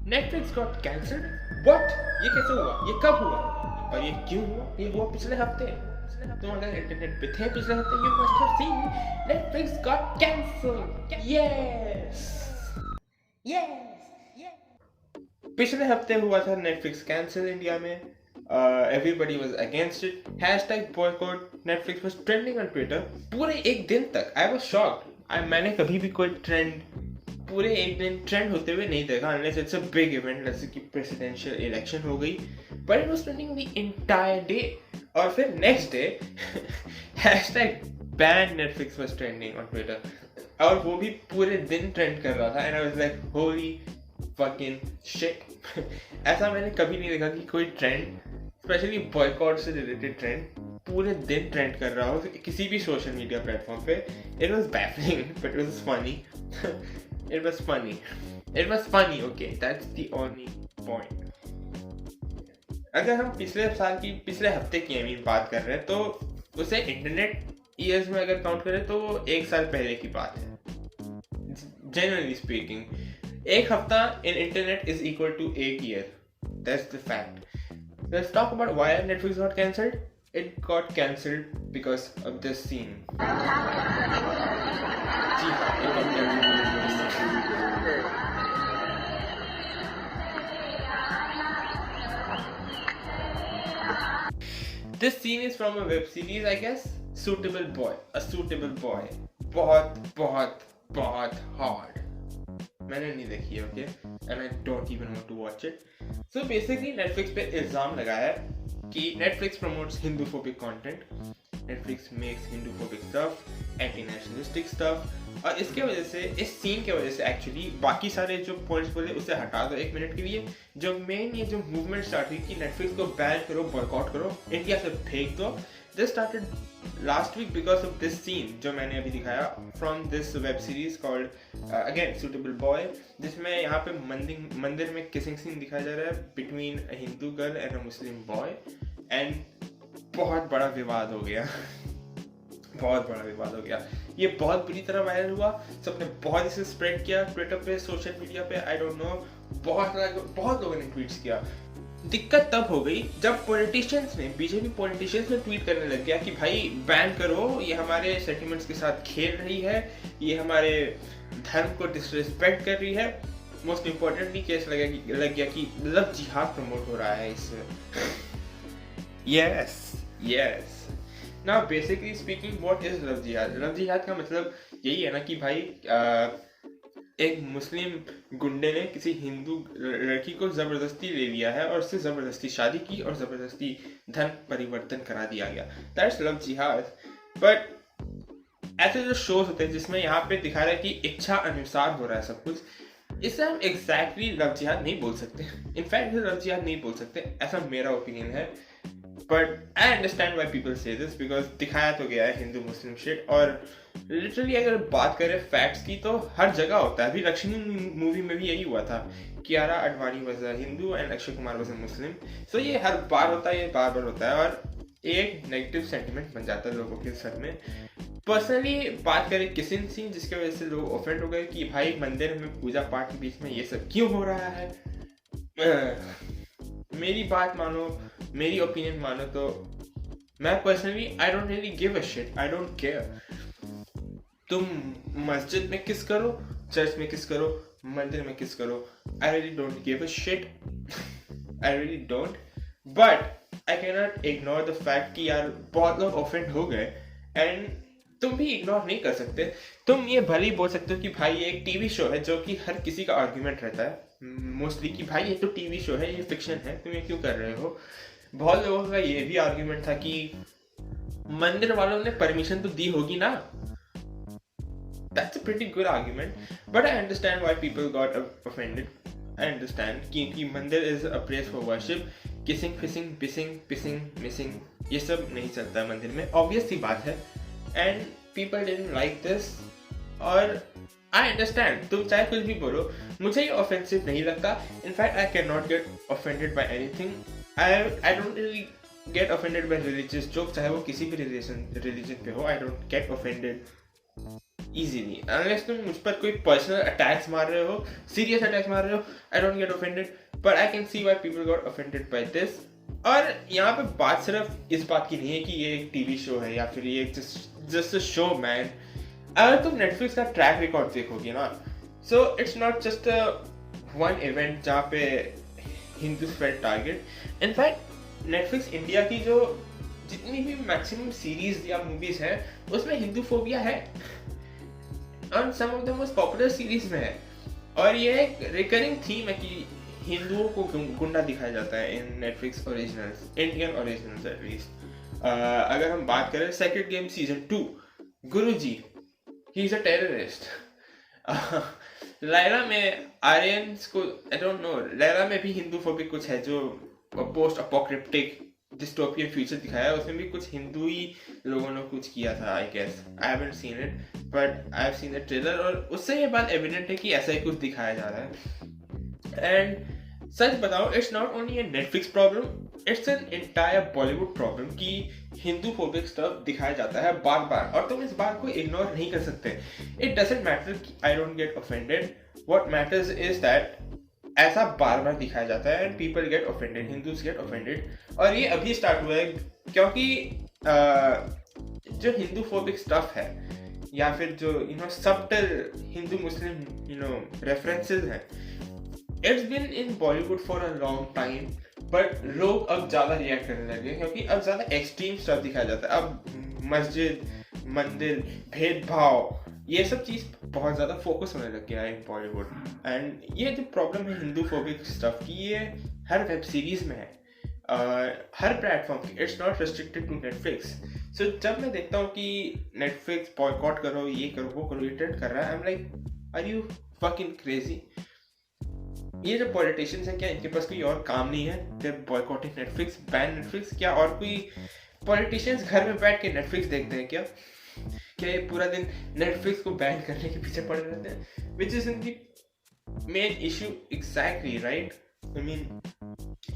Netflix got cancelled. What? ये कैसे हुआ? ये कब हुआ? और ये क्यों हुआ? ये हुआ पिछले हफ्ते। तुम अगर इंटरनेट पे थे पिछले हफ्ते, you must have seen Netflix got cancelled. Yes पिछले हफ्ते हुआ था नेटफ्लिक्स कैंसिल इंडिया में। Everybody was against it. Hashtag boycott Netflix was trending on Twitter पूरे एक दिन तक। I was shocked. मैंने कभी भी कोई ट्रेंड पूरे एक दिन ट्रेंड होते हुए नहीं देखा, unless it's a big event जैसे कि प्रेसिडेंशियल इलेक्शन हो गई, but it was trending the entire day. और फिर next day hashtag ban Netflix was trending on Twitter, और वो भी पूरे दिन ट्रेंड कर रहा था। And I was like holy fucking shit। ऐसा मैंने कभी नहीं देखा कि कोई ट्रेंड, स्पेशली बॉयकॉट से रिलेटेड ट्रेंड, पूरे दिन ट्रेंड कर रहा हो किसी भी सोशल मीडिया प्लेटफॉर्म पे। It was baffling but it was funny. It was funny okay, that's the only point. अगर हम पिछले हफ्ते की बात कर रहे हैं, तो उसे इंटरनेट ईयर्स में अगर काउंट करें तो वो एक साल पहले की बात है। जनरली स्पीकिंग, एक हफ्ता in internet is equal to 8 year. That's the fact. Let's talk about why Netflix got cancelled. It got cancelled because of this scene. जी हाँ, it got cancelled because of this scene. This scene is from a web series, I guess. Suitable Boy. A Suitable Boy. बहुत hard. मैंने नहीं देखी है, okay, and I don't even want to watch it. So basically Netflix पे इल्जाम लगाया है कि Netflix promotes Hinduphobic content, Netflix makes Hinduphobic stuff, anti nationalistic stuff, और इसके वजह से, इस सीन के वजह से एक्चुअली बाकी सारे जो पॉइंट्स बोले उसे हटा दो एक मिनट के लिए। जो मेन ये जो मूवमेंट स्टार्ट हुई कि नेटफ्लिक्स को बैन करो, बॉयकॉट करो, इंडिया से फेंक दो, this started last week because of this scene जो मैंने अभी दिखाया from this web series called again Suitable Boy, जिसमें यहाँ पे मंदिर में किसिंग सीन दिखाया जा रहा है between a Hindu girl and a Muslim boy, and बहुत बड़ा विवाद हो गया। बहुत बड़ा विवाद हो गया। ये बहुत बुरी तरह वायरल हुआ, सबने बहुत इसे स्प्रेड किया ट्विटर पे, सोशल मीडिया पे, आई डोंट नो, बहुत लोगों ने ट्वीट्स किया। दिक्कत तब हो गई जब बीजेपी पॉलिटिशियंस ने ट्वीट करने लग गया कि भाई बैन करो, ये हमारे सेंटिमेंट्स के साथ खेल रही है, ये हमारे धर्म को डिसरिस्पेक्ट कर रही है। मोस्ट इम्पोर्टेंटली केस लग गया कि लव जिहाद प्रमोट हो रहा है इससे। Yes now basically speaking, what is love जिहाद? लव जिहाद का मतलब यही है ना कि भाई एक मुस्लिम गुंडे ने किसी हिंदू लड़की को जबरदस्ती ले लिया है और उससे जबरदस्ती शादी की और जबरदस्ती धर्म परिवर्तन करा दिया गया। दैट्स लव जिहाद। बट ऐसे जो शोज होते हैं जिसमें यहाँ पे दिखा रहा है कि इच्छा अनुसार हो रहा है सब कुछ, इसे हम एग्जैक्टली लव जिहाद नहीं बोल सकते। इनफैक्ट लव जिहाद नहीं बोल सकते, ऐसा मेरा ओपिनियन है। But I understand why people से दिस, बिकॉज दिखाया तो गया है हिंदू मुस्लिम शिट, और लिटरली अगर बात करें फैक्ट्स की तो हर जगह होता है। अभी लक्ष्मी मूवी में भी यही हुआ था, Kiara Advani was a Hindu and Akshay Kumar was a Muslim. So ये हर बार होता है, ये बार बार होता है, और एक नेगेटिव सेंटिमेंट बन जाता है लोगों के सर में। पर्सनली बात करें किसिंग सीन, जिसके वजह से लोग ऑफेंड हो गए कि भाई मंदिर में पूजा पाठ के बीच में ये सब क्यों हो रहा है। मेरी बात मानो, मेरी ओपिनियन मानो तो मैं personally I don't really give a shit, I don't care. तुम मस्जिद में किस करो, चर्च में किस करो, मंदिर में किस करो, I really don't give a shit, I really don't. But I can not ignore the fact कि यार बहुत लोग ऑफेंड हो गए, एंड तुम भी इग्नोर नहीं कर सकते। तुम ये भले ही बोल सकते हो कि भाई ये एक टीवी शो है, जो कि हर किसी का आर्ग्यूमेंट रहता है मोस्टली कि भाई ये तो टीवी शो है, ये फिक्शन है, तुम ये क्यों कर रहे हो। बहुत लोगों का ये भी आर्ग्यूमेंट था कि मंदिर वालों ने परमिशन तो दी होगी ना। That's a pretty good argument, but I understand why people got offended. I understand कि मंदिर is a place for worship. Kissing, fissing, pissing, missing, ये सब नहीं चलता है मंदिर में, obvious सी बात है, and people didn't like this. और I understand, तुम चाहे कुछ भी बोलो, मुझे ये offensive नहीं लगता. In fact, I cannot get offended by anything. I don't really get offended by religious joke, चाहे वो किसी भी religion पे हो. I don't get offended easily, unless तुम मुझ पर कोई पर्सनल अटैक्स मार रहे हो, सीरियस अटैक्स मार रहे हो, I don't get offended, but I can see why people got offended by this. और यहाँ पे बात सिर्फ इस बात की नहीं है कि ये एक टीवी शो है या फिर ये जस्ट अ शो मैन। अगर तुम नेटफ्लिक्स का ट्रैक रिकॉर्ड देखोगे ना, so it's not just one event जहाँ पे Hindu felt target. In fact Netflix India की जो जितनी भी मैक्सिमम सीरीज या मूवीज है उसमें हिंदू फोबिया है, और some of the most popular series में है। और ये एक रिकरिंग थीम है कि हिंदुओं को गुंडा दिखाया जाता है इन Netflix originals, Indian originals at least. अगर हम बात करें sacred game season 2, Guruji he is a terrorist. Laila में आर्यंस को आई डोंट नो, लैला में भी हिंदू फोबिक कुछ है जो पोस्ट अपोक्रिप्टिक डिस्टोपियन फ्यूचर दिखाया है, उसमें भी कुछ हिंदू ही लोगों ने कुछ किया था I guess. I haven't seen it but I have seen the trailer, और उससे ये बात एविडेंट है कि ऐसा ही कुछ दिखाया जा रहा है। एंड सच बताओ, it's not only A Netflix problem, it's an entire Bollywood problem कि हिंदू फोबिक स्टफ दिखाया जाता है बार बार, और तुम इस बात को इग्नोर नहीं कर सकते। It doesn't matter I don't get offended, what matters is that ऐसा बार बार दिखाया जाता है and people get offended, Hindus get offended. और ये अभी स्टार्ट हुआ है क्योंकि जो हिंदू फोबिक स्टफ है या फिर जो सबटल हिंदू मुस्लिम रेफरेंसेस हैं, it's been in Bollywood for a long time, but लोग अब ज्यादा रिएक्ट करने लगे क्योंकि अब ज्यादा एक्सट्रीम स्टफ दिखाया जाता है। अब मस्जिद, मंदिर, भेदभाव, ये सब चीज बहुत ज्यादा फोकस होने लग गया है इन बॉलीवुड। एंड ये जो प्रॉब्लम है हिंदू फोबिक स्टफ की, ये हर वेब सीरीज में है, हर प्लेटफॉर्म की, it's not restricted to Netflix. So जब मैं देखता हूँ कि नेटफ्लिक्स बॉयकॉट करो, ये करो, वो करो, ये ट्रेंड कर रहा है, I am like are you fucking crazy? ये जो पॉलिटिशियंस हैं, क्या इनके पास कोई और काम नहीं है? दे बॉयकॉटिंग नेटफ्लिक्स, बैन नेटफ्लिक्स। क्या और कोई पॉलिटिशियंस घर में बैठ के नेटफ्लिक्स देखते हैं क्या ये पूरा दिन नेटफ्लिक्स को बैन करने के पीछे पड़े रहते हैं? Which is in the main issue exactly, right? I mean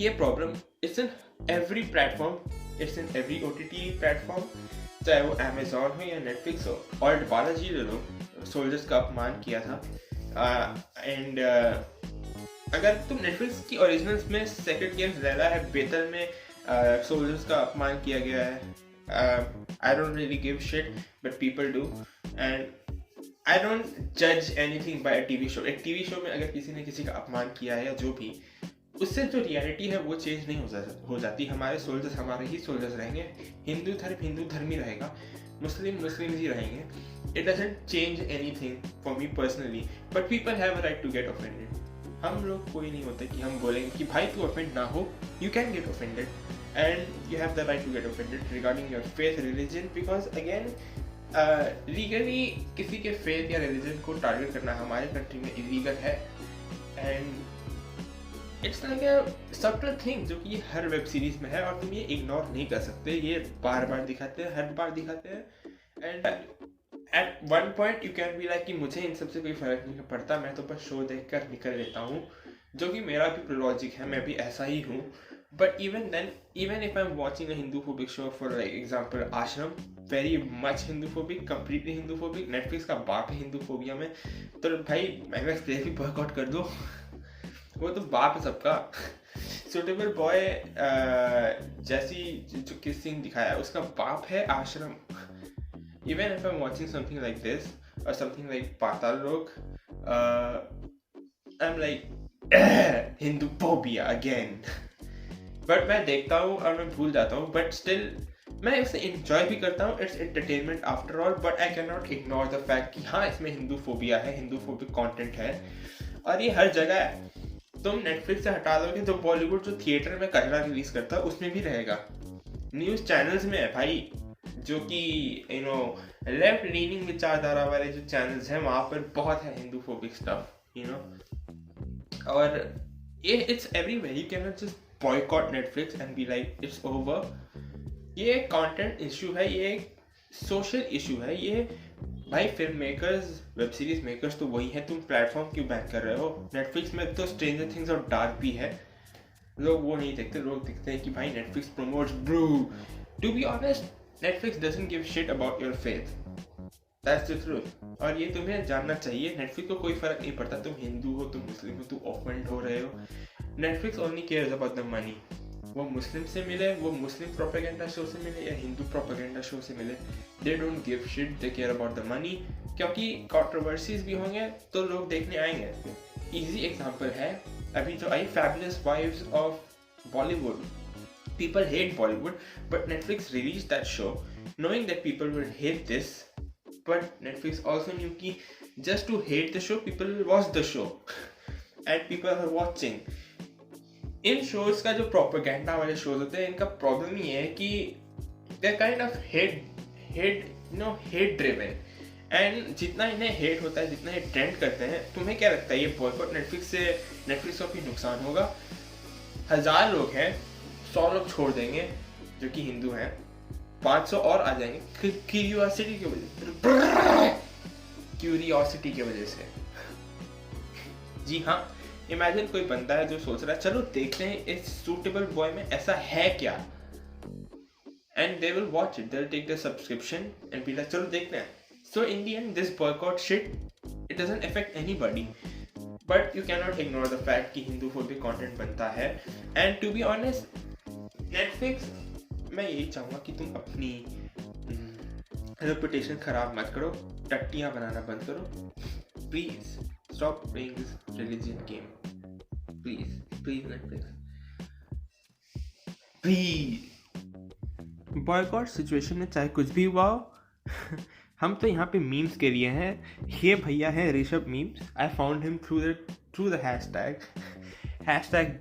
ये problem it's in every platform, it's in every OTT platform, चाहे वो अमेजॉन हो या नेटफ्लिक्स हो। और बालाजी ले लो, सोल्जर्स का अपमान किया था, एंड अगर तुम नेटफ्लिक्स की ओरिजिनल्स में सेक्रेड गेम्स लैला है, बेतल में सोल्जर्स का अपमान किया गया है। I don't really give shit, but people do, and I don't judge anything by a TV show. एक TV show में अगर किसी ने किसी का अपमान किया है या जो भी, उससे जो रियलिटी है वो चेंज नहीं हो जाती। हमारे सोल्जर्स हमारे ही सोल्जर्स रहेंगे, हिंदू धर्म ही रहेगा, मुस्लिम ही रहेंगे। It doesn't change anything for me personally, but people have a right to get offended. हम लोग कोई नहीं होते कि हम बोलेंगे कि भाई तू ऑफेंड ना हो, you can get offended. And you have the right to get offended regarding your faith, religion, because again legally किसी के faith या religion को target करना हमारे country में illegal है, and it's like a subtle thing जो कि हर वेब सीरीज में है और तुम ये इग्नोर नहीं कर सकते। ये बार बार दिखाते हैं, हर बार दिखाते हैं, and at one point you can be like कि मुझे इन सबसे कोई फर्क नहीं पड़ता, मैं तो बस शो देखकर निकल लेता हूँ, जो कि मेरा भी लॉजिक है, मैं भी ऐसा ही हूँ। But even then, even if I'm watching a Hindu-phobic show, for like example Ashram, very much Hindu-phobic, completely Hindu-phobic, Netflix का बाप है Hindu-phobia में, तो भाई MX Player भी boycott कर दो, वो तो बाप है सबका। Suitable Boy जैसी जो किस सीन दिखाया है उसका बाप है आश्रम। Even if I'm watching something like this or something like Patal Lok, I'm like Hindu-phobia again. But मैं देखता हूँ और मैं भूल जाता हूँ, बट स्टिल मैं इसे इंजॉय भी करता हूँ। It's entertainment after all, but I can not ignore the fact कि हाँ इसमें हिंदू फोबिया है, हिंदू फोबिक कंटेंट है, और ये हर जगह है। तुम नेटफ्लिक्स से हटा दोगे तो बॉलीवुड जो थिएटर में कचरा रिलीज करता है उसमें भी रहेगा, न्यूज़ चैनल्स में है भाई, जो कि लेफ्ट लीनिंग विचारधारा वाले जो चैनल्स हैं वहाँ पर बहुत है हिंदू फोबिक स्टफ। और ये it's everywhere, you can not just boycott Netflix and be like it's over. ये एक कंटेंट इशू है, ये एक सोशल इशू है। ये भाई film makers, web series makers तो वही है, तुम प्लेटफॉर्म क्यों बैन कर रहे हो? नेटफ्लिक्स में तो स्ट्रेंजर थिंग्स और डार्क भी है, लोग वो नहीं देखते, लोग देखते हैं कि भाई Netflix promotes bro. To be honest, Netflix doesn't give shit about your faith, that's the truth. और ये तुम्हें जानना चाहिए, नेटफ्लिक्स को कोई फर्क नहीं पड़ता तुम हिंदू हो, तुम मुस्लिम हो, तुम ऑफेंड हो रहे हो। Netflix only cares about the money. वो मुस्लिम से मिले, वो मुस्लिम प्रोपेगेंडा शो से मिले या हिंदू प्रोपेगेंडा शो से मिले, they don't give shit, they care about the money. क्योंकि कंट्रोवर्सीज भी होंगे तो लोग देखने आएंगे। इजी एग्जांपल है अभी जो I Fabulous Wives of Bollywood. People hate Bollywood, but Netflix released that show knowing that people will hate this, but Netflix also knew कि just to hate the show, people will watch the show and people are watching. In shows का जो propaganda वाले shows होते हैं, इनका problem ये है कि they're kind of hate driven, and जितना इन्हें hate होता है, जितना ये trend करते हैं, तुम्हें क्या लगता है ये boycott Netflix को भी नुकसान होगा? 1000 लोग हैं, 100 लोग छोड़ देंगे जो कि हिंदू हैं, 500 और आ जाएंगे क्यूरियोसिटी की वजह से। जी हाँ, इमेजिन कोई बंदा है जो सोच रहा है चलो देखते हैं इस सूटेबल बॉय में ऐसा है क्या, and they will watch it, they will take the subscription and be like चलो देखते हैं। So in the end this boycott shit, it doesn't affect anybody, but you can not ignore the fact कि Hinduphobic content बनता है। And to be honest, Netflix, मैं यही चाहूँगा कि तुम अपनी रेपुटेशन खराब मत करो, टट्टियाँ बनाना बंद करो। Please stop playing this religion game, please Netflix, please. Boycott situation में चाहे कुछ भी हुआ हो, हम तो यहाँ पे मीम्स के लिए हैं। ये भैया है Rishabh memes, I found him through the hashtag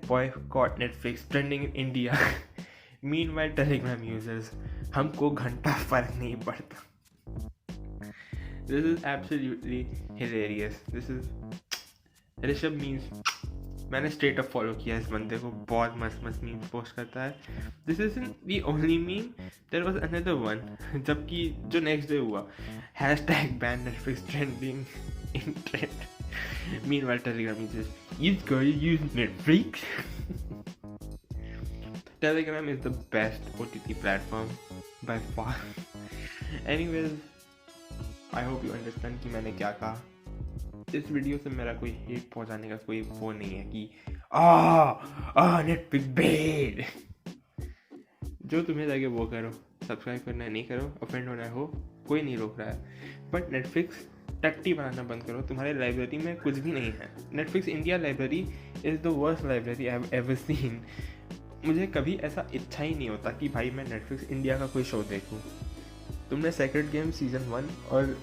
boycott Netflix trending in India. Meanwhile Telegram users, हमको घंटा फर्क नहीं पड़ता। This is absolutely hilarious. This is Rishabh memes, मैंने स्ट्रेट अप फॉलो किया इस बंदे को, बहुत मस्त मीम्स पोस्ट करता है। This is the only meme, there was another one, जबकि जो नेक्स्ट डे हुआ #ban Netflix trending in trend. Meanwhile Telegram users, you guys use Netflix? Telegram is the best OTT platform by far. Anyways, I hope you understand कि मैंने क्या कहा। इस video से मेरा कोई हेट पहुंचाने का कोई वो नहीं है कि नेटफ्लिक्स बेड। जो तुम्हें लगे वो करो, सब्सक्राइब करना है नहीं करो, ऑफेंड होना हो कोई नहीं रोक रहा है, बट नेटफ्लिक्स टट्टी बनाना बंद करो। तुम्हारे लाइब्रेरी में कुछ भी नहीं है। Netflix India library is the worst library I have ever seen. मुझे कभी ऐसा इच्छा ही नहीं होता कि भाई मैं नेटफ्लिक्स इंडिया का कोई शो देखूं। तुमने सेक्रेड गेम सीज़न 1 और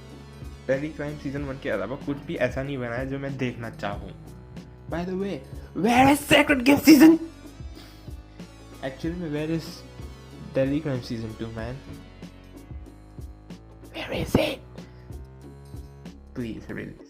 टेली क्राइम सीज़न 1 के अलावा कुछ भी ऐसा नहीं बनाया जो मैं देखना चाहूँ। By the way, where is Sacred Game season? Actually में where is Delhi Crime season 2 man? Where is it? Please, really.